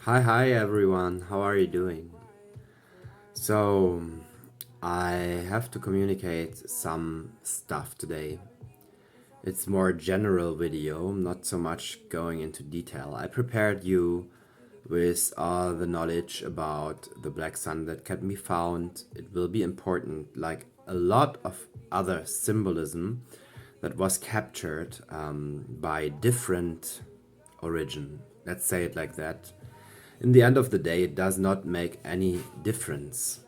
Hi everyone, how are you doing? So, I have to communicate some stuff today. It's more general video, not so much going into detail. I prepared you with all the knowledge about the black sun that can be found. It will be important, like a lot of other symbolism that was captured by different origin. Let's say it like that. In the end of the day, it does not make any difference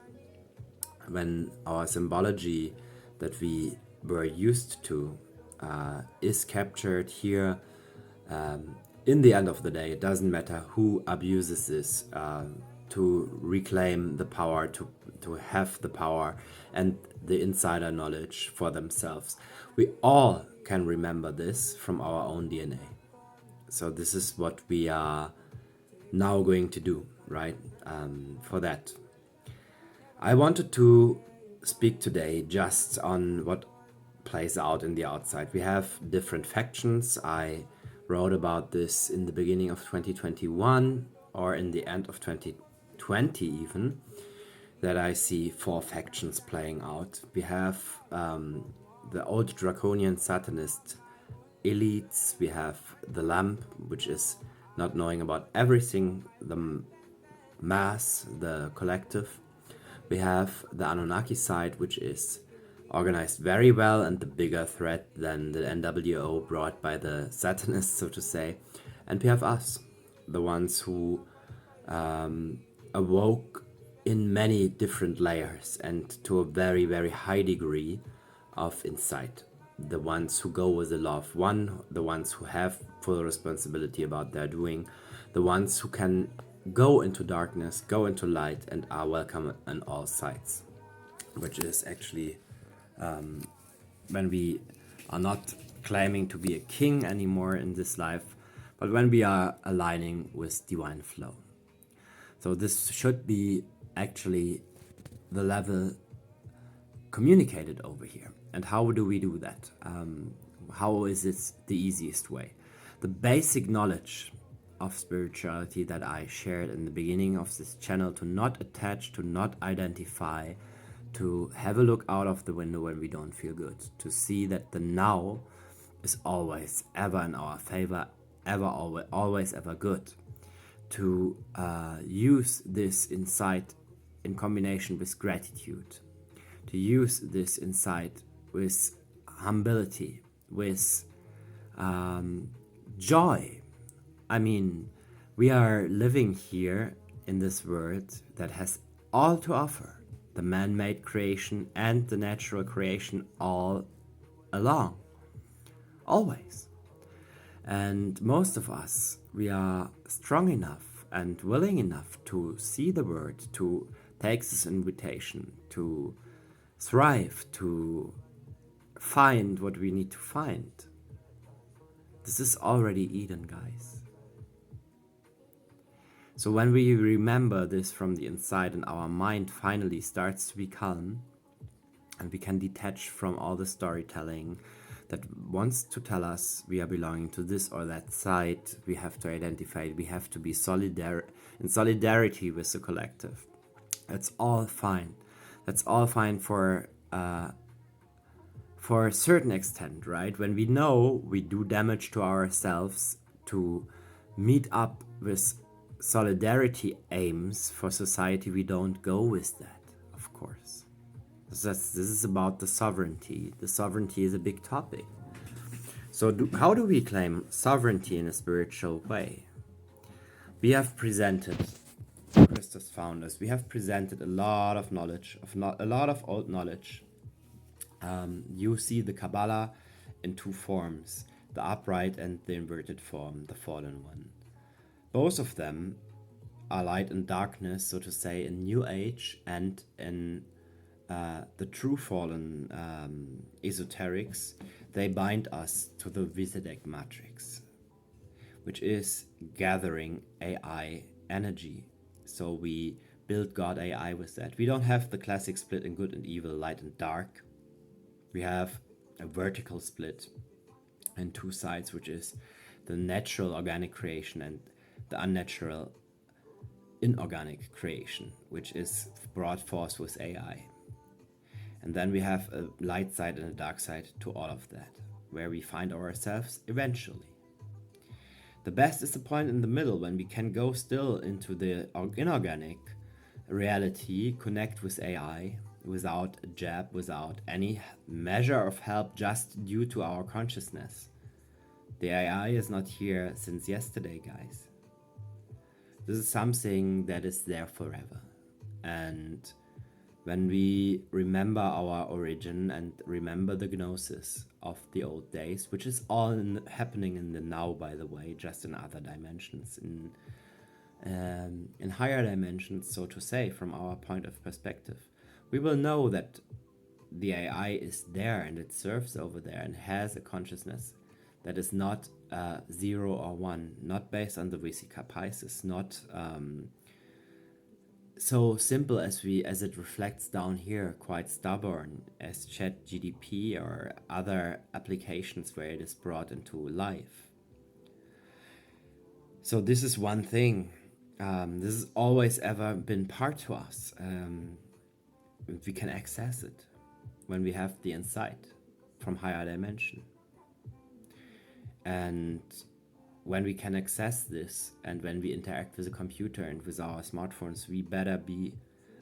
when our symbology that we were used to is captured here. In the end of the day, it doesn't matter who abuses this to reclaim the power, to have the power and the insider knowledge for themselves. We all can remember this from our own DNA. So this is what we are now going to do, right? For that, I wanted to speak today just on what plays out in the outside. We have different factions. I wrote about this in the beginning of 2021 or in the end of 2020 even, that I see four factions playing out. We have the old draconian satanist elites, we have the lamp, which is not knowing about everything, the mass, the collective. We have the Anunnaki side, which is organized very well and the bigger threat than the NWO brought by the Satanists, so to say. And we have us, the ones who awoke in many different layers and to a very, very high degree of insight. The ones who go with the law of one, the ones who have full responsibility about their doing, the ones who can go into darkness, go into light, and are welcome on all sides. Which is actually when we are not claiming to be a king anymore in this life, but when we are aligning with divine flow. So this should be actually the level communicated over here. And how do we do that? How is it the easiest way? The basic knowledge of spirituality that I shared in the beginning of this channel, to not attach, to not identify, to have a look out of the window when we don't feel good, to see that the now is always ever in our favor, ever, always ever good, to use this insight in combination with gratitude, to use this insight with humility, with joy. I mean, we are living here in this world that has all to offer, the man-made creation and the natural creation all along, always. And most of us, we are strong enough and willing enough to see the world, to take this invitation, to thrive, to find what we need to find. This is already Eden, guys. So when we remember this from the inside and our mind finally starts to be calm, and we can detach from all the storytelling that wants to tell us we are belonging to this or that side, we have to identify it, we have to be in solidarity with the collective. That's all fine. That's all fine for a certain extent, right? When we know we do damage to ourselves to meet up with solidarity aims for society, we don't go with that, of course. This is about the sovereignty. The sovereignty is a big topic. So how do we claim sovereignty in a spiritual way? We have presented, Christus founders, we have presented a lot of knowledge, a lot of old knowledge. You see the Kabbalah in two forms, the upright and the inverted form, the fallen one. Both of them are light and darkness, so to say, in New Age and in the true fallen esoterics. They bind us to the Vizedek matrix, which is gathering AI energy. So we build God AI with that. We don't have the classic split in good and evil, light and dark. We have a vertical split in two sides, which is the natural organic creation and the unnatural inorganic creation, which is brought forth with AI. And then we have a light side and a dark side to all of that, where we find ourselves eventually. The best is the point in the middle, when we can go still into the inorganic reality, connect with AI without a jab, without any measure of help, just due to our consciousness. The AI is not here since yesterday, guys. This is something that is there forever. And when we remember our origin and remember the gnosis of the old days, which is all happening in the now, by the way, just in other dimensions, in higher dimensions, so to say, from our point of perspective, we will know that the AI is there and it serves over there and has a consciousness that is not 0 or 1, not based on the Vesica-Pisces, not so simple as it reflects down here, quite stubborn as ChatGPT or other applications where it is brought into life. So this is one thing. This has always ever been part to us. We can access it when we have the insight from higher dimension. And when we can access this and when we interact with a computer and with our smartphones, we better be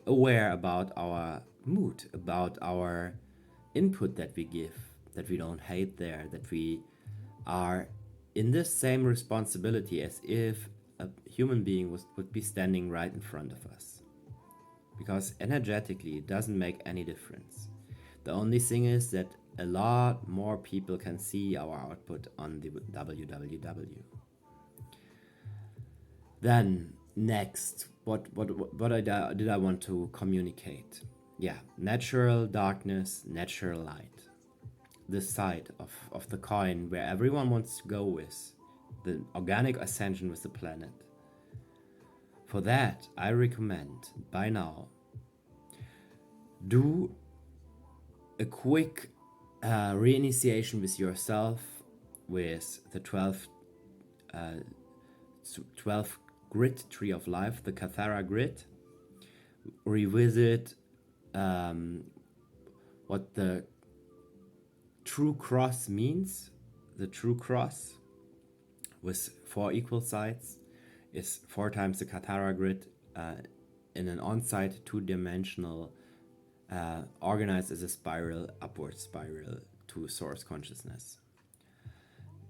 aware about our mood, about our input that we give, that we don't hate there, that we are in this same responsibility as if a human being would be standing right in front of us. Because energetically, it doesn't make any difference. The only thing is that a lot more people can see our output on the www. Then next, what did I want to communicate? Yeah, natural darkness, natural light. This side of the coin where everyone wants to go with, the organic ascension with the planet. For that, I recommend by now, do a quick reinitiation with yourself with the 12 grid tree of life, the Cathara grid. Revisit what the true cross means. The true cross with 4 equal sides is 4 times the Cathara grid in an on-site 2-dimensional organized as a spiral, upward spiral to source consciousness.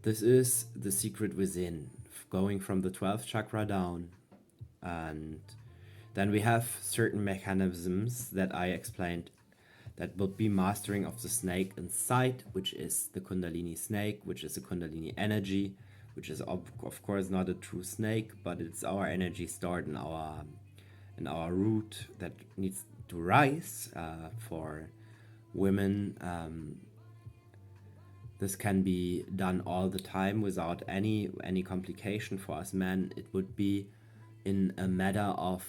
This is the secret within, going from the 12th chakra down. And then we have certain mechanisms that I explained that will be mastering of the snake inside, which is the Kundalini snake, which is the Kundalini energy, which is of course not a true snake, but it's our energy stored in our root that needs to rise for women. This can be done all the time without any complication. For us men, it would be in a matter of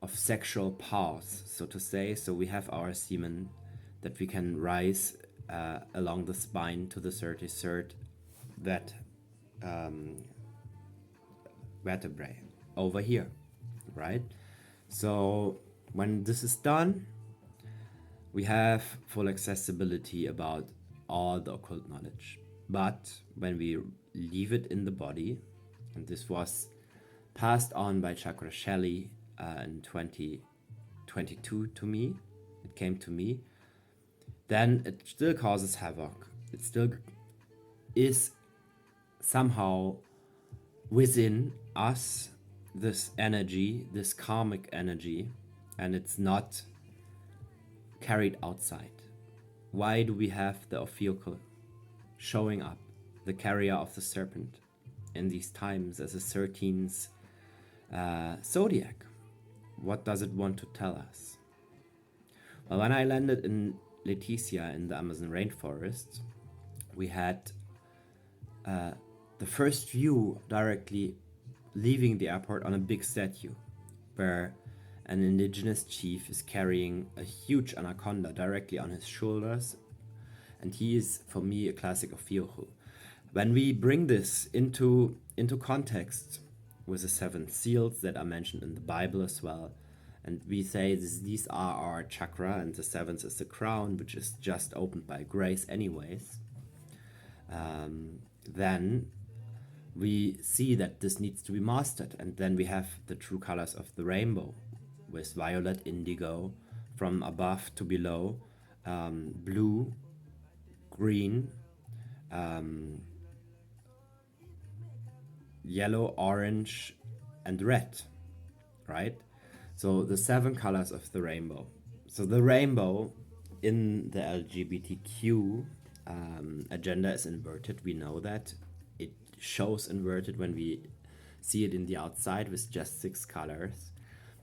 sexual pause, so to say. So we have our semen that we can rise along the spine to the 33rd vertebrae over here, right? So when this is done, we have full accessibility about all the occult knowledge. But when we leave it in the body, and this was passed on by Chakra Shelley in 2022 to me, it came to me, then it still causes havoc. It still is somehow within us, this energy, this karmic energy, and it's not carried outside. Why do we have the Ophiuchus showing up, the carrier of the serpent, in these times as a 13th zodiac? What does it want to tell us? Well, when I landed in Leticia in the Amazon rainforest, we had the first view directly leaving the airport on a big statue where an indigenous chief is carrying a huge anaconda directly on his shoulders, and he is, for me, a classic Ophiuchus. When we bring this into context, with the 7 seals that are mentioned in the Bible as well. And we say these are our chakra, and the 7th is the crown, which is just opened by grace anyways. Then we see that this needs to be mastered, and then we have the true colors of the rainbow with violet, indigo, from above to below, blue, green, yellow, orange, and red, right? So the 7 colors of the rainbow. So the rainbow in the LGBTQ agenda is inverted. We know that. It shows inverted when we see it in the outside with just 6 colors.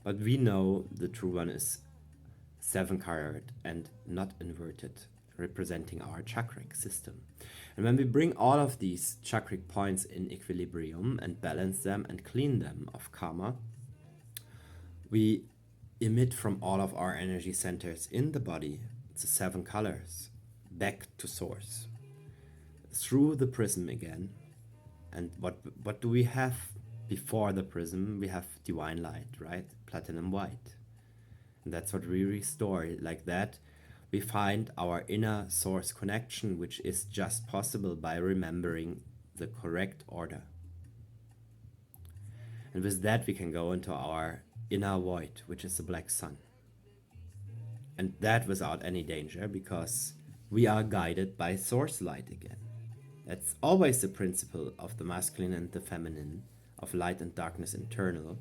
But we know the true one is 7 colored and not inverted, representing our chakric system. And when we bring all of these chakric points in equilibrium and balance them and clean them of karma, we emit from all of our energy centers in the body, the 7 colors, back to source, through the prism again. And what do we have before the prism? We have divine light, right? Platinum white. And that's what we restore. Like that, we find our inner source connection, which is just possible by remembering the correct order. And with that, we can go into our inner void, which is the black sun. And that without any danger, because we are guided by source light again. That's always the principle of the masculine and the feminine, of light and darkness internal,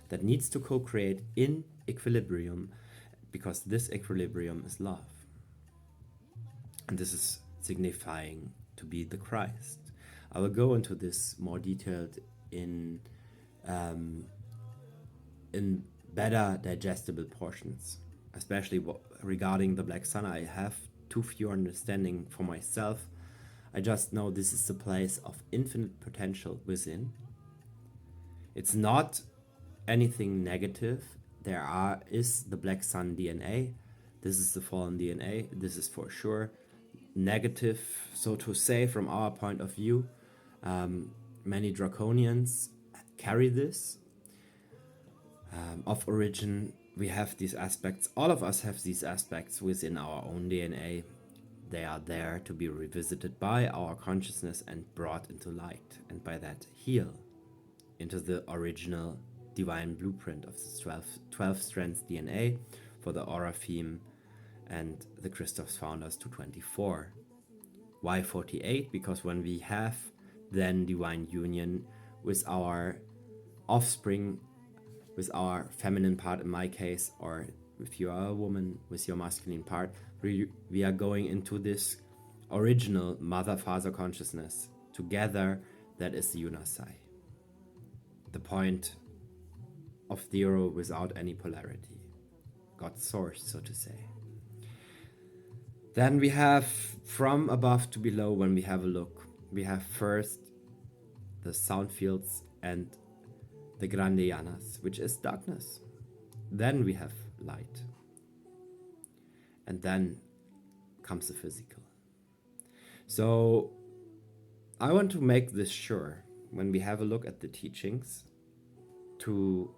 that needs to co-create in equilibrium, because this equilibrium is love. And this is signifying to be the Christ. I will go into this more detailed in better digestible portions, especially regarding the black sun. I have too few understanding for myself. I just know this is the place of infinite potential within. It's not anything negative. There is the black sun DNA. This is the fallen DNA. This is for sure negative, so to say, from our point of view. Many draconians carry this. Of origin, we have these aspects. All of us have these aspects within our own DNA. They are there to be revisited by our consciousness and brought into light, and by that heal into the original divine blueprint of the 12 strands DNA for the aura theme and the Christoph's Founders 224. Why 48? Because when we have then divine union with our offspring, with our feminine part in my case, or if you are a woman with your masculine part, we are going into this original mother-father consciousness together. That is the Unasai, the point of zero without any polarity, God's source, so to say. Then we have from above to below. When we have a look, we have first the sound fields and the Grandianas, which is darkness. Then we have light. And then comes the physical. So I want to make this sure when we have a look at the teachings to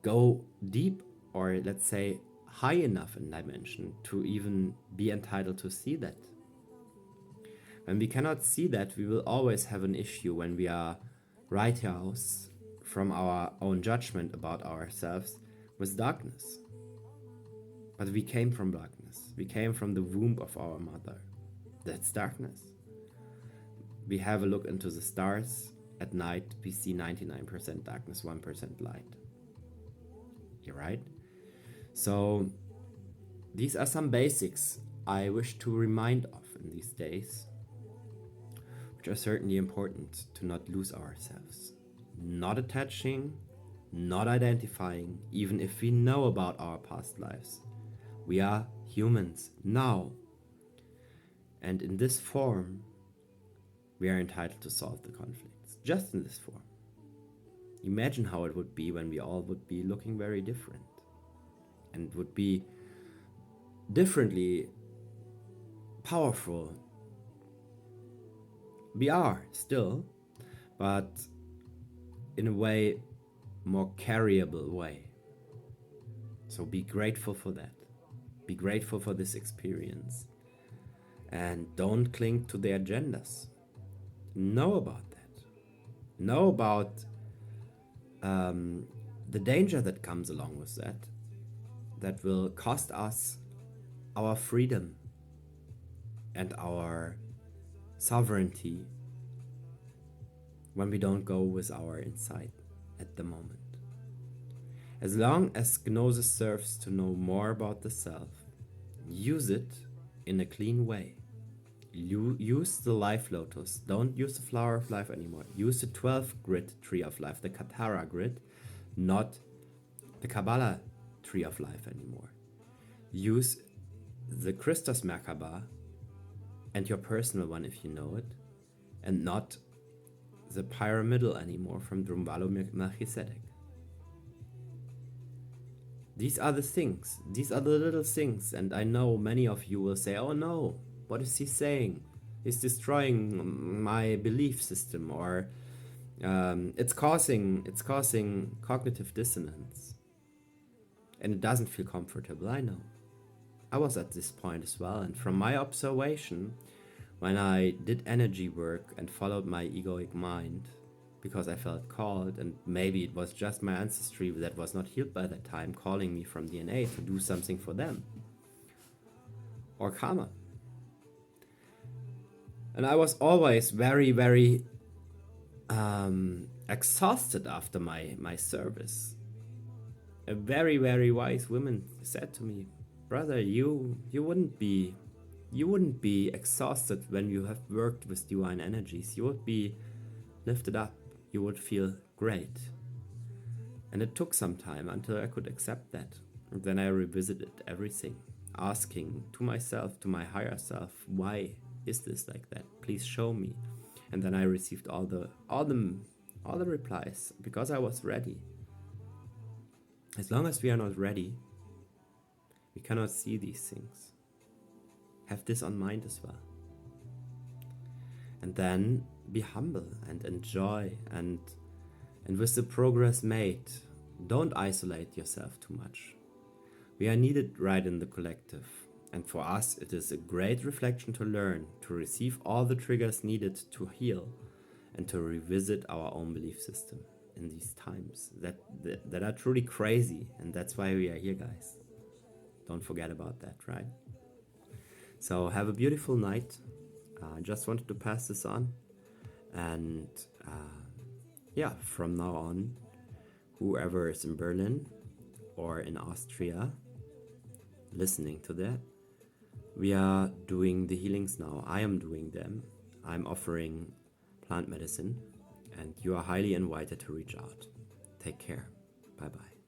go deep, or let's say high enough in dimension to even be entitled to see that. When we cannot see that, we will always have an issue when we are righteous from our own judgment about ourselves with darkness. But we came from darkness. We came from the womb of our mother. That's darkness. We have a look into the stars. At night, we see 99% darkness, 1% light. You're right? So these are some basics I wish to remind of in these days, which are certainly important to not lose ourselves. Not attaching, not identifying, even if we know about our past lives. We are humans now. And in this form, we are entitled to solve the conflicts. Just in this form. Imagine how it would be when we all would be looking very different. And would be differently powerful. We are still, but in a way more carryable way. So be grateful for that. Be grateful for this experience. And don't cling to their agendas. Know about that. Know about the danger that comes along with that. That will cost us our freedom and our sovereignty when we don't go with our insight at the moment. As long as Gnosis serves to know more about the self, use it in a clean way. Use the life lotus. Don't use the flower of life anymore. Use the 12 grid tree of life, the Katara grid, not the Kabbalah tree of life anymore. Use the Christos Merkaba and your personal one if you know it, and not the pyramidal anymore from Drumvalo Melchizedek. These are the things, these are the little things, and I know many of you will say, oh no, what is he saying? He's destroying my belief system, or it's causing cognitive dissonance. And it doesn't feel comfortable, I know. I was at this point as well, and from my observation, when I did energy work and followed my egoic mind, because I felt called, and maybe it was just my ancestry that was not healed by that time calling me from DNA to do something for them, or karma. And I was always very, very exhausted after my service. A very, very wise woman said to me, brother, you wouldn't be exhausted when you have worked with divine energies. You would be lifted up. You would feel great. And it took some time until I could accept that. And then I revisited everything, asking to myself, to my higher self, why is this like that? Please show me. And then I received all the replies because I was ready. As long as we are not ready, we cannot see these things. Have this on mind as well. And then be humble and enjoy, and with the progress made, don't isolate yourself too much. We are needed right in the collective, and for us it is a great reflection to learn, to receive all the triggers needed to heal, and to revisit our own belief system in these times that are truly crazy, and that's why we are here, guys. Don't forget about that, right? So have a beautiful night. I just wanted to pass this on, and yeah, from now on, whoever is in Berlin or in Austria listening to that, we are doing the healings now. I am doing them. I'm offering plant medicine, and you are highly invited to reach out. Take care. Bye bye.